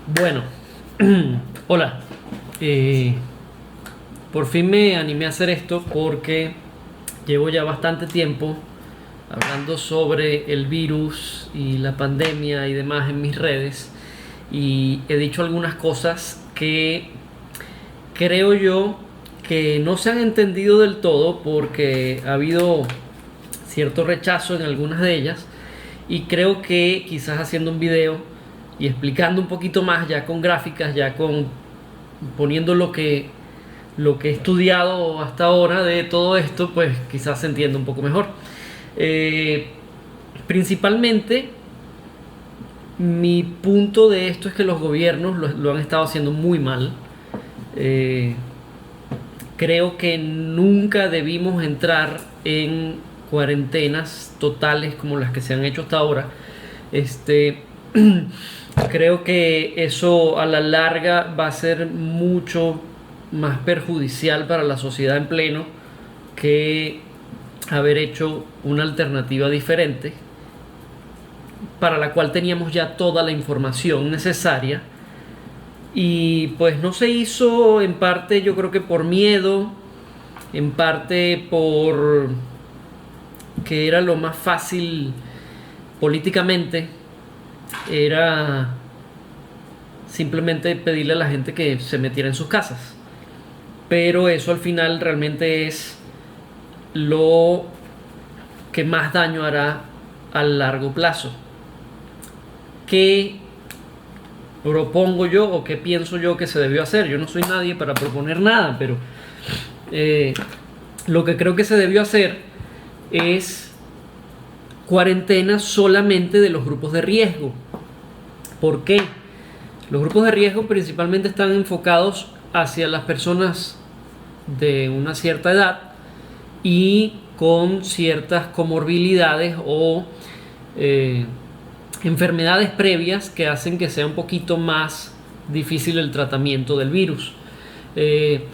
Bueno, hola. Eh, por fin me animé a hacer esto porque llevo ya bastante tiempo hablando sobre el virus y la pandemia y demás en mis redes y he dicho algunas cosas que creo yo que no se han entendido del todo porque ha habido cierto rechazo en algunas de ellas y creo que quizás haciendo un video y explicando un poquito más ya con gráficas, ya con poniendo lo que he estudiado hasta ahora de todo esto, pues quizás se entienda un poco mejor. Eh, Principalmente mi punto de esto es que los gobiernos lo han estado haciendo muy mal. Eh, Creo que nunca debimos entrar en cuarentenas totales como las que se han hecho hasta ahora. Este, Creo que eso a la larga va a ser mucho más perjudicial para la sociedad en pleno que haber hecho una alternativa diferente para la cual teníamos ya toda la información necesaria y pues no se hizo en parte yo creo que por miedo, en parte por que era lo más fácil políticamente, era simplemente pedirle a la gente que se metiera en sus casas. Pero eso al final realmente es lo que más daño hará a largo plazo. ¿Qué propongo yo o qué pienso yo que se debió hacer? Yo no soy nadie para proponer nada, pero eh, lo que creo que se debió hacer es cuarentena solamente de los grupos de riesgo. ¿Por qué? Los grupos de riesgo principalmente están enfocados hacia las personas de una cierta edad y con ciertas comorbilidades o enfermedades previas que hacen que sea un poquito más difícil el tratamiento del virus. Eh,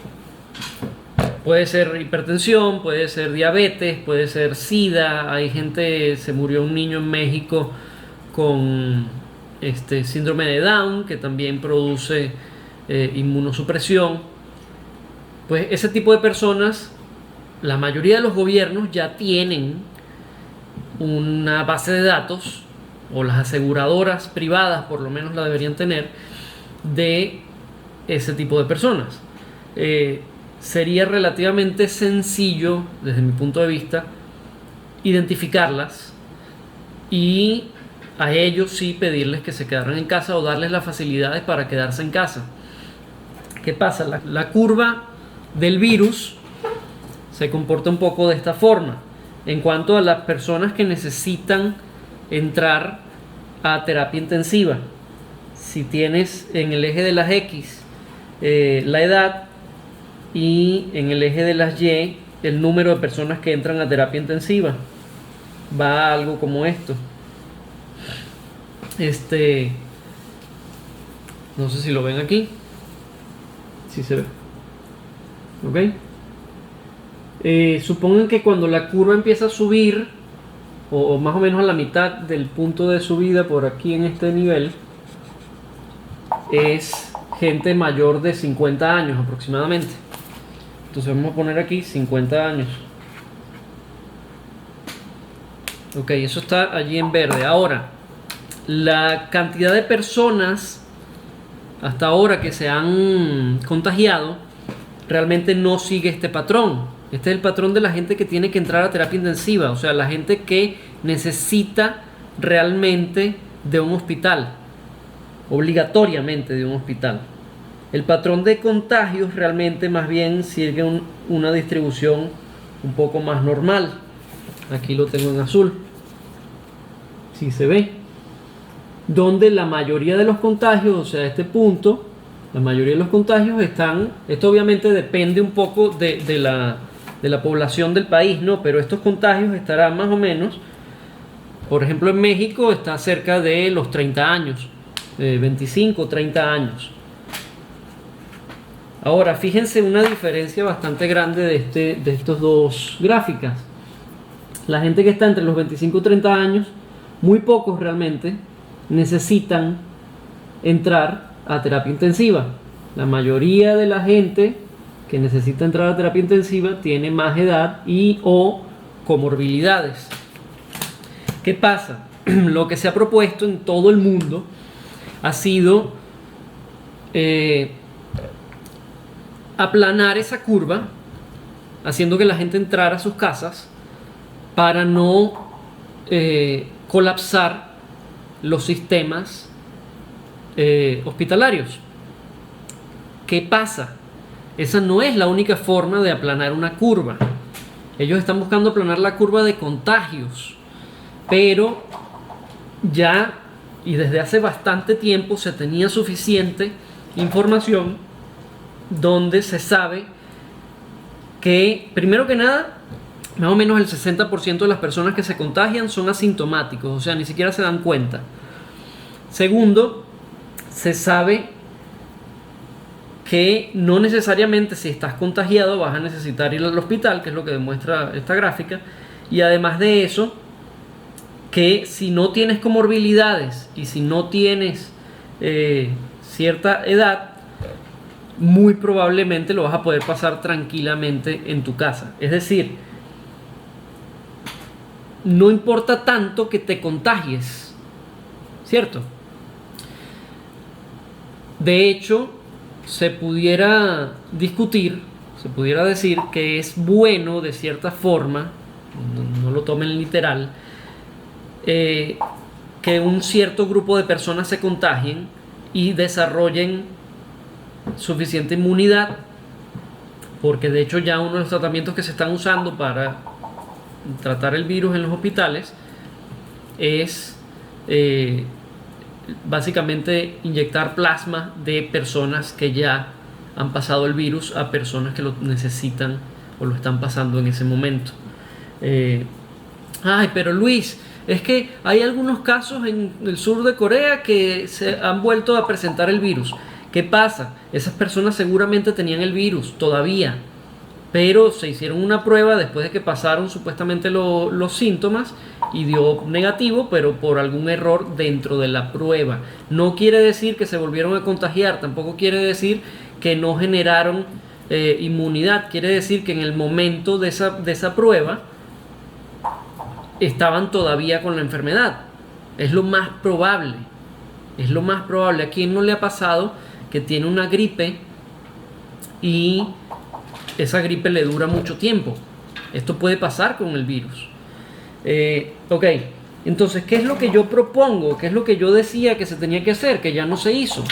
Puede ser hipertensión, puede ser diabetes, puede ser SIDA. Hay gente, se murió un niño en México con síndrome de Down que también produce inmunosupresión. Pues ese tipo de personas, la mayoría de los gobiernos ya tienen una base de datos, o las aseguradoras privadas por lo menos la deberían tener, de ese tipo de personas. Sería relativamente sencillo, desde mi punto de vista, identificarlas y a ellos sí pedirles que se quedaran en casa o darles las facilidades para quedarse en casa. ¿Qué pasa? La curva del virus se comporta un poco de esta forma. En cuanto a las personas que necesitan entrar a terapia intensiva, si tienes en el eje de las X la edad y en el eje de las Y el número de personas que entran a terapia intensiva, va algo como esto. No sé si lo ven aquí. Sí se ve. ¿Ok? Supongan que cuando la curva empieza a subir, o más o menos a la mitad del punto de subida por aquí en este nivel, es gente mayor de 50 años aproximadamente. Entonces vamos a poner aquí 50 años. Ok, eso está allí en verde. Ahora, la cantidad de personas hasta ahora que se han contagiado realmente no sigue este patrón. Este es el patrón de la gente que tiene que entrar a terapia intensiva, o sea, la gente que necesita realmente de un hospital, obligatoriamente de un hospital. El patrón de contagios realmente más bien sigue una distribución un poco más normal. Aquí lo tengo en azul, si se ve, donde la mayoría de los contagios, o sea, este punto, la mayoría de los contagios están, esto obviamente depende un poco de la población del país, ¿no? Pero estos contagios estarán más o menos, por ejemplo en México está cerca de los 30 años, 25, 30 años. Ahora, fíjense una diferencia bastante grande de estos dos gráficas. La gente que está entre los 25 y 30 años, muy pocos realmente necesitan entrar a terapia intensiva. La mayoría de la gente que necesita entrar a terapia intensiva tiene más edad y o comorbilidades. ¿Qué pasa? Lo que se ha propuesto en todo el mundo ha sido aplanar esa curva, haciendo que la gente entrara a sus casas para no colapsar los sistemas hospitalarios. ¿Qué pasa? Esa no es la única forma de aplanar una curva. Ellos están buscando aplanar la curva de contagios, pero ya y desde hace bastante tiempo se tenía suficiente información donde se sabe que, primero que nada, más o menos el 60% de las personas que se contagian son asintomáticos, o sea, ni siquiera se dan cuenta. Segundo, se sabe que no necesariamente si estás contagiado vas a necesitar ir al hospital, que es lo que demuestra esta gráfica, y además de eso, que si no tienes comorbilidades y si no tienes cierta edad, muy probablemente lo vas a poder pasar tranquilamente en tu casa. Es decir, no importa tanto que te contagies, ¿cierto? De hecho, se pudiera discutir, se pudiera decir que es bueno de cierta forma, no lo tomen literal, que un cierto grupo de personas se contagien y desarrollen suficiente inmunidad, porque de hecho ya uno de los tratamientos que se están usando para tratar el virus en los hospitales es básicamente inyectar plasma de personas que ya han pasado el virus a personas que lo necesitan o lo están pasando en ese momento. Pero Luis, es que hay algunos casos en el sur de Corea que se han vuelto a presentar el virus. ¿Qué pasa? Esas personas seguramente tenían el virus todavía, pero se hicieron una prueba después de que pasaron supuestamente los síntomas y dio negativo, pero por algún error dentro de la prueba. No quiere decir que se volvieron a contagiar, tampoco quiere decir que no generaron inmunidad. Quiere decir que en el momento de esa prueba estaban todavía con la enfermedad. Es lo más probable. Es lo más probable. ¿A quién no le ha pasado que tiene una gripe y esa gripe le dura mucho tiempo? Esto puede pasar con el virus. Ok, entonces, ¿qué es lo que yo propongo? ¿Qué es lo que yo decía que se tenía que hacer? Que ya no se hizo.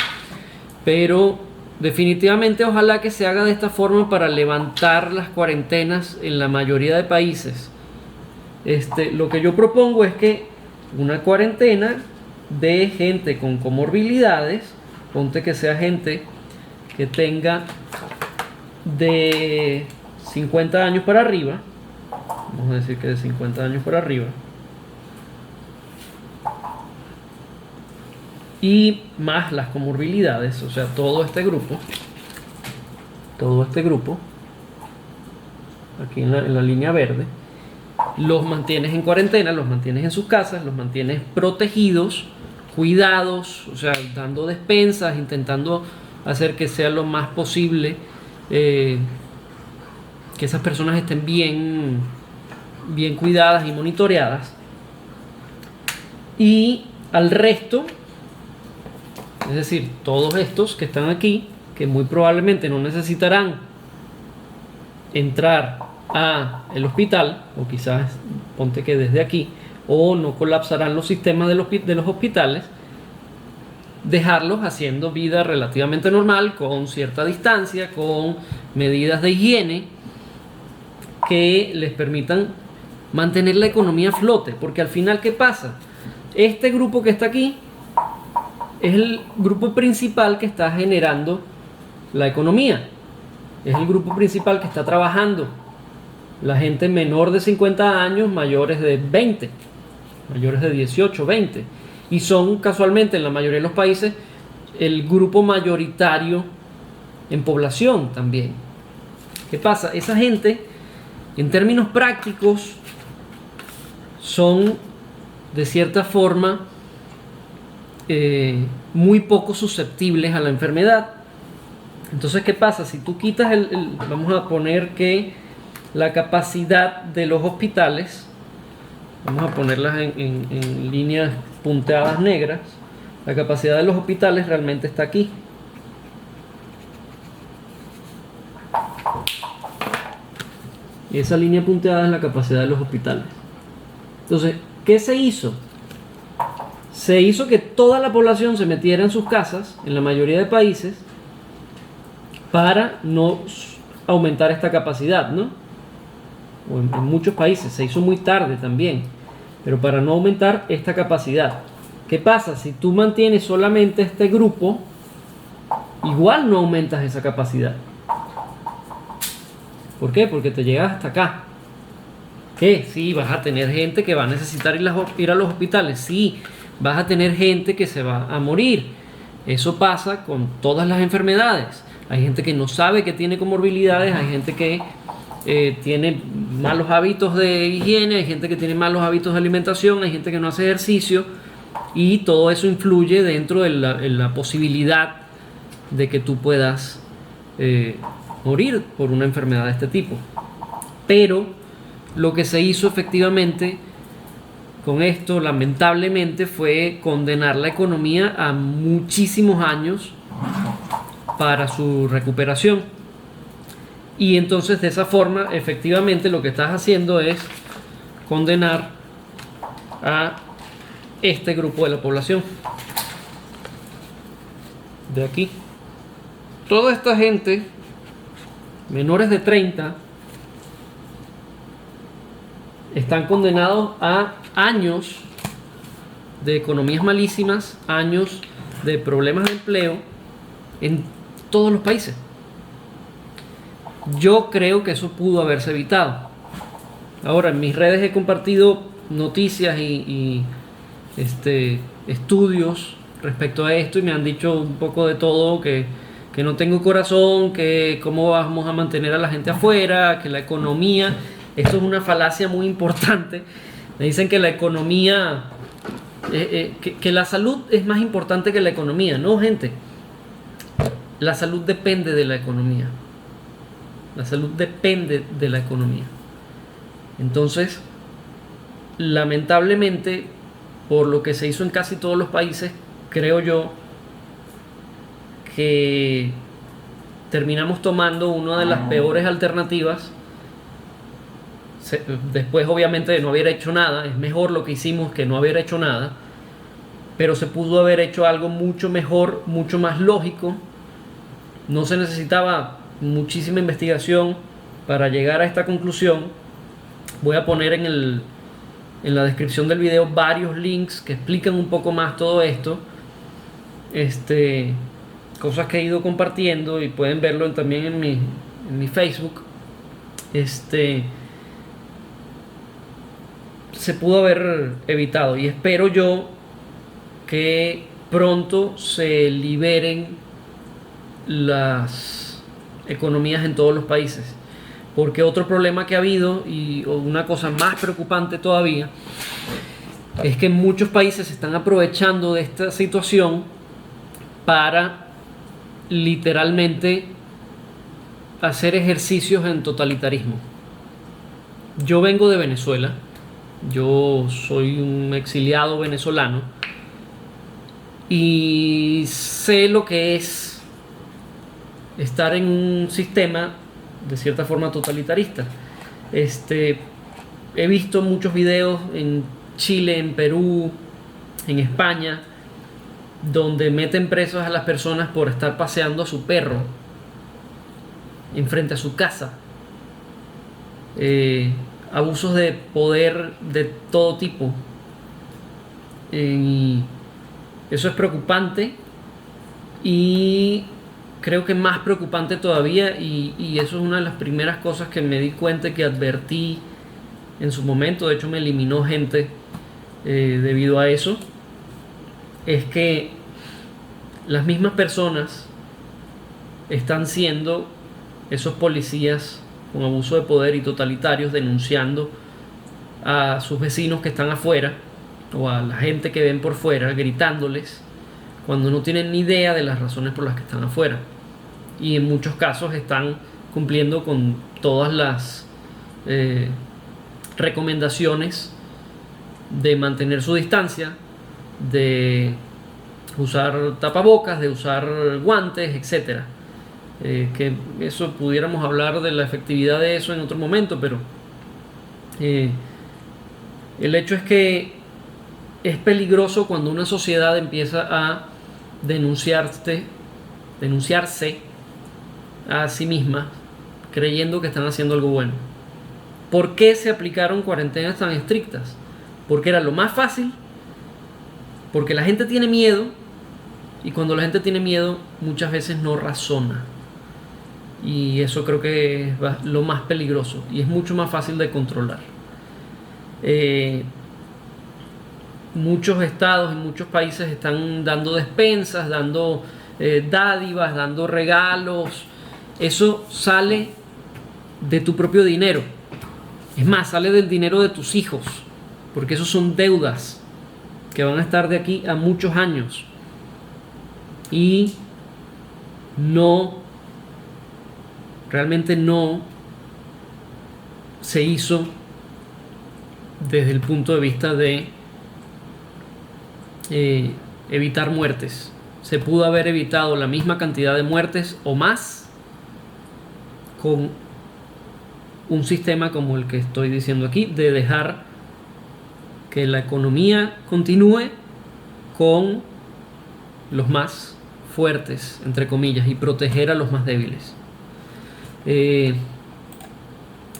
Pero definitivamente ojalá que se haga de esta forma para levantar las cuarentenas en la mayoría de países. Lo que yo propongo es que una cuarentena de gente con comorbilidades, ponte que sea gente que tenga de 50 años para arriba, vamos a decir que de 50 años para arriba, y más las comorbilidades, o sea, todo este grupo, aquí en la línea verde, los mantienes en cuarentena, los mantienes en sus casas, los mantienes protegidos, cuidados, o sea, dando despensas, intentando hacer que sea lo más posible, que esas personas estén bien cuidadas y monitoreadas. Y al resto, es decir, todos estos que están aquí, que muy probablemente no necesitarán entrar a el hospital, o quizás ponte que desde aquí, o no colapsarán los sistemas de los hospitales, dejarlos haciendo vida relativamente normal, con cierta distancia, con medidas de higiene que les permitan mantener la economía a flote. Porque al final, ¿qué pasa? Este grupo que está aquí es el grupo principal que está generando la economía, es el grupo principal que está trabajando. La gente menor de 50 años, mayores de 20, mayores de 18, 20. Y son casualmente en la mayoría de los países el grupo mayoritario en población también. ¿Qué pasa? Esa gente, en términos prácticos, son de cierta forma muy poco susceptibles a la enfermedad. Entonces, ¿qué pasa? Si tú quitas vamos a poner que la capacidad de los hospitales, vamos a ponerlas en líneas punteadas negras, la capacidad de los hospitales realmente está aquí. Y esa línea punteada es la capacidad de los hospitales. Entonces, ¿qué se hizo? Se hizo que toda la población se metiera en sus casas, en la mayoría de países, para no aumentar esta capacidad, ¿no? O en muchos países, se hizo muy tarde también, pero para no aumentar esta capacidad. ¿Qué pasa? Si tú mantienes solamente este grupo, igual no aumentas esa capacidad. ¿Por qué? Porque te llegas hasta acá. ¿Qué? Sí, vas a tener gente que va a necesitar ir a los hospitales. Sí, vas a tener gente que se va a morir. Eso pasa con todas las enfermedades. Hay gente que no sabe que tiene comorbilidades, hay gente que tiene malos hábitos de higiene, hay gente que tiene malos hábitos de alimentación, hay gente que no hace ejercicio, y todo eso influye dentro de la posibilidad de que tú puedas morir por una enfermedad de este tipo. Pero lo que se hizo efectivamente con esto, lamentablemente, fue condenar la economía a muchísimos años para su recuperación. Y entonces, de esa forma, efectivamente lo que estás haciendo es condenar a este grupo de la población de aquí. Toda esta gente menores de 30 están condenados a años de economías malísimas, años de problemas de empleo en todos los países. Yo creo que eso pudo haberse evitado. Ahora, en mis redes he compartido noticias y estudios respecto a esto, y me han dicho un poco de todo, que no tengo corazón, que cómo vamos a mantener a la gente afuera, que la economía, esto es una falacia muy importante. Me dicen que la economía, que la salud es más importante que la economía. No, gente, la salud depende de la economía. La salud depende de la economía. Entonces, lamentablemente, por lo que se hizo en casi todos los países, creo yo que terminamos tomando una de las peores alternativas. Después, obviamente, de no haber hecho nada, es mejor lo que hicimos que no haber hecho nada, pero se pudo haber hecho algo mucho mejor, mucho más lógico. No se necesitaba muchísima investigación para llegar a esta conclusión. Voy a poner en la descripción del video varios links que explican un poco más todo esto, cosas que he ido compartiendo, y pueden verlo también en mi Facebook. Se pudo haber evitado, y espero yo que pronto se liberen las economías en todos los países, porque otro problema que ha habido, y una cosa más preocupante todavía, es que muchos países se están aprovechando de esta situación para literalmente hacer ejercicios en totalitarismo. Yo vengo de Venezuela, yo soy un exiliado venezolano y sé lo que es estar en un sistema de cierta forma totalitarista. He visto muchos videos en Chile, en Perú, en España, donde meten presos a las personas por estar paseando a su perro enfrente a su casa. Abusos de poder de todo tipo. Y eso es preocupante, y creo que más preocupante todavía, y eso es una de las primeras cosas que me di cuenta, que advertí en su momento. De hecho, me eliminó gente debido a eso. Es que las mismas personas están siendo esos policías con abuso de poder y totalitarios, denunciando a sus vecinos que están afuera, o a la gente que ven por fuera, gritándoles cuando no tienen ni idea de las razones por las que están afuera. Y en muchos casos están cumpliendo con todas las recomendaciones de mantener su distancia, de usar tapabocas, de usar guantes, etcétera. Que eso pudiéramos hablar de la efectividad de eso en otro momento, pero el hecho es que es peligroso cuando una sociedad empieza a denunciarse a sí misma creyendo que están haciendo algo bueno. ¿Por qué se aplicaron cuarentenas tan estrictas? Porque era lo más fácil, porque la gente tiene miedo, y cuando la gente tiene miedo muchas veces no razona, y eso creo que es lo más peligroso y es mucho más fácil de controlar. Muchos estados y muchos países están dando despensas, dando dádivas, dando regalos. Eso sale de tu propio dinero. Es más, sale del dinero de tus hijos, porque esos son deudas que van a estar de aquí a muchos años. Y realmente no se hizo desde el punto de vista de evitar muertes. Se pudo haber evitado la misma cantidad de muertes o más con un sistema como el que estoy diciendo aquí, de dejar que la economía continúe con los más fuertes, entre comillas, y proteger a los más débiles. He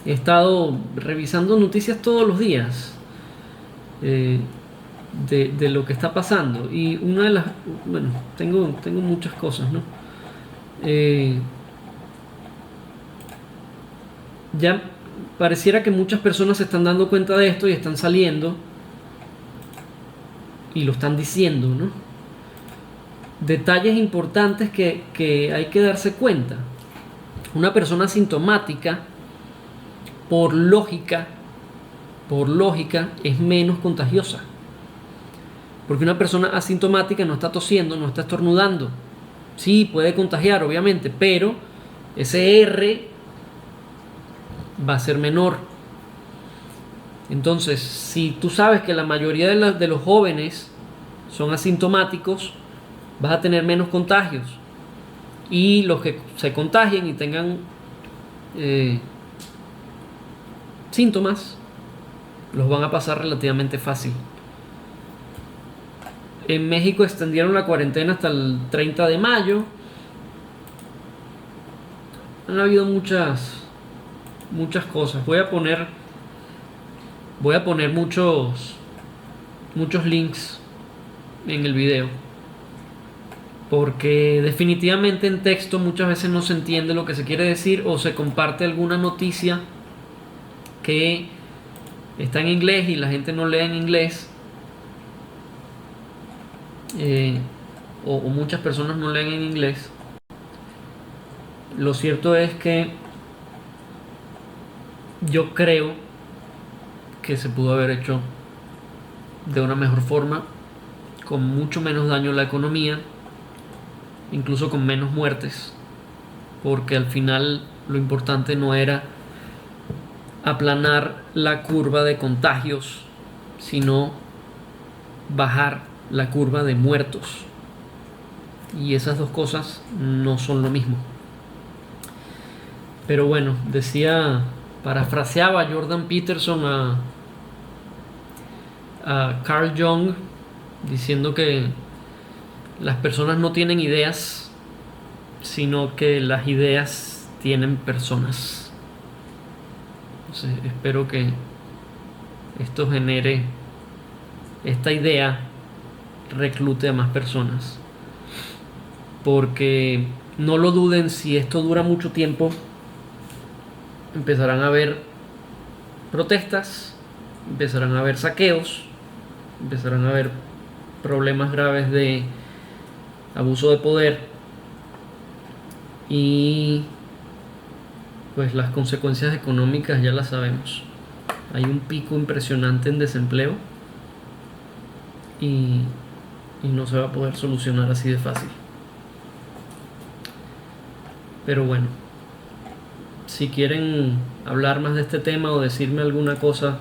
estado revisando noticias todos los días de lo que está pasando, y una de las, bueno, tengo muchas cosas, ¿no? Ya pareciera que muchas personas se están dando cuenta de esto y están saliendo y lo están diciendo, ¿no? Detalles importantes que hay que darse cuenta. Una persona asintomática, por lógica, es menos contagiosa. Porque una persona asintomática no está tosiendo, no está estornudando. Sí, puede contagiar, obviamente, pero ese R va a ser menor. Entonces, si tú sabes que la mayoría de los jóvenes son asintomáticos, vas a tener menos contagios. Y los que se contagien y tengan síntomas, los van a pasar relativamente fácil. En México extendieron la cuarentena hasta el 30 de mayo. Han habido muchas cosas. Voy a poner muchos links en el video, porque definitivamente en texto muchas veces no se entiende lo que se quiere decir, o se comparte alguna noticia que está en inglés y la gente no lee en inglés, o muchas personas no leen en inglés. Lo cierto es que yo creo que se pudo haber hecho de una mejor forma, con mucho menos daño a la economía, incluso con menos muertes, porque al final lo importante no era aplanar la curva de contagios, sino bajar la curva de muertos, y esas dos cosas no son lo mismo. Pero bueno, parafraseaba Jordan Peterson a Carl Jung, diciendo que las personas no tienen ideas, sino que las ideas tienen personas. Entonces, espero que esto genere, esta idea reclute a más personas, porque no lo duden, si esto dura mucho tiempo empezarán a haber protestas, empezarán a haber saqueos, empezarán a haber problemas graves de abuso de poder, y pues las consecuencias económicas ya las sabemos. Hay un pico impresionante en desempleo, y y no se va a poder solucionar así de fácil. Pero bueno, si quieren hablar más de este tema o decirme alguna cosa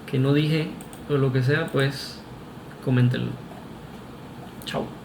que no dije o lo que sea, pues coméntenlo. Chao.